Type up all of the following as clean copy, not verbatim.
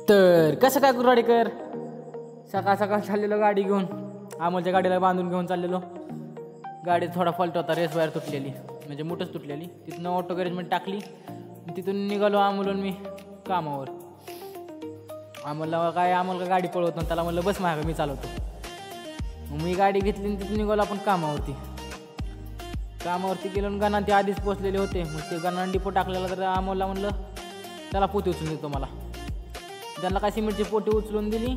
तर कसं काय कुर्वाडीकर, सकाळ सकाळ चाललेलो गाडी घेऊन, अमोलच्या गाडीला बांधून घेऊन चाललेलो. गाडीत थोडा फॉल्ट होता, रेस वायर तुटलेली, म्हणजे मोठंच तुटलेली. तिथनं ऑटो गॅरेजमध्ये टाकली, तिथून निघालो अमोलून मी कामावर. अमोलला काय, अमोल का गाडी पळवत नव्हतं, त्याला म्हणलं बस मागं मी चालवतो. मग मी गाडी घेतली आणि तिथून निघालो आपण कामावरती गेलो. गणा ते आधीच पोचलेले होते. मग ते गणा डिपो टाकलेला, तर अमोलला म्हणलं त्याला पोती उचलून देतो मला. त्यांना काय सिमेंटची पोटी उचलून दिली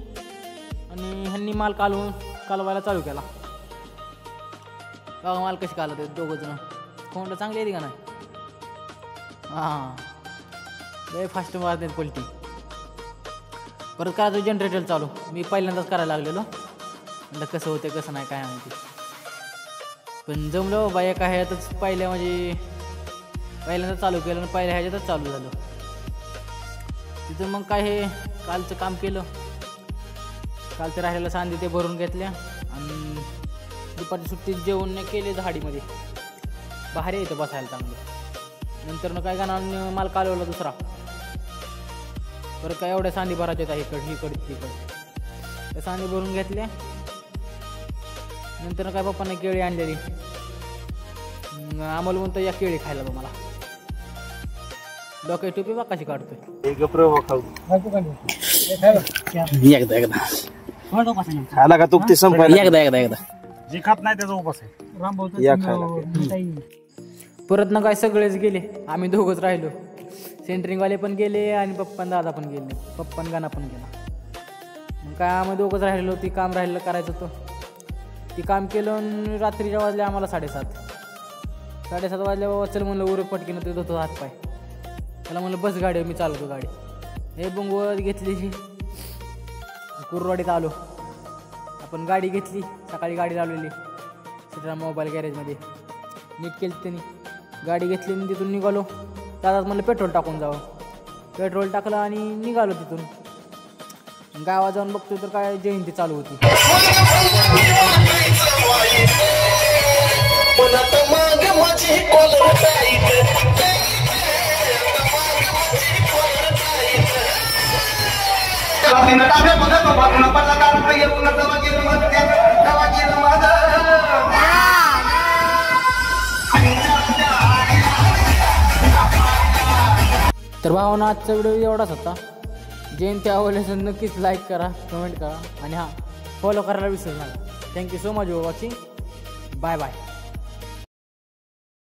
आणि ह्यांनी माल कालवायला चालू केला. बघा माल कशी कालवते दोघं जण. कोंड चांगली आहे का नाही? हां, लय फास्ट मारते पलटी. परत करायचं जनरेटर चालू. मी पहिल्यांदाच करायला लागलेलो, म्हटलं कसं होते कसं नाही काय माहिती. पण जमलं बाबा. एका ह्याच्यातच पहिल्यांदा चालू केलं आणि पहिल्या ह्याच्यातच चालू झालं. तिथून मग काय हे कालचं काम केलं. कालचं राहिलेलं सांधी ते भरून घेतल्या आणि दुपारची सुट्टीत जेवण केले झाडीमध्ये. बाहेर येतं बसायला चांगलं. नंतर काय गाणं माल कालवला दुसरा. परत काय एवढ्या सांधी भरायच्या होत्या, इकडे त्या सांधी भरून घेतल्या. नंतर काय पप्पाने केळी आणलेली. आम्हाला म्हणतो या केळी खायला बा मला. डोक्याची टोपी बा कशी काढतोय. एकदा खायला का तुपती संपायला एकदा जे खात नाही त्याचा उपास आहे. या खायला परत ना काय सगळेच गेले, आम्ही दोघंच राहिलो. सेंटरिंगवाले पण गेले आणि पप्पा दादा पण गेले, पप्पा गाणा पण गेला. मग काय आम्ही दोघंच राहिलेलो. ती काम राहिलेलं करायचं होतं. ती काम केलं आणि रात्रीच्या वाजले आम्हाला 7:30 वाजल्यावर चल म्हणलं उरक पटकीनं ते धुतो हातपाय. त्याला म्हणलं बस गाडी, मी चालवतो गाडी. हे बुंगवत घेतली, कुर्वाडीत आलो. आपण गाडी घेतली, सकाळी गाडी लावलेली सिट्रा मोबाईल गॅरेजमध्ये, नीट केली त्यांनी. गाडी घेतली आणि तिथून निघालो. दादाच म्हणलं पेट्रोल टाकून जावं. पेट्रोल टाकलं आणि निघालो तिथून. गावात जाऊन बघतो तर काय जयंती चालू होती. तर भावना आजचा व्हिडिओ एवढाच होता. जयंती आवडली असेल नक्कीच लाईक करा, कमेंट करा आणि हां फॉलो करायला विसरू नका. Thank you so much for watching. Bye bye.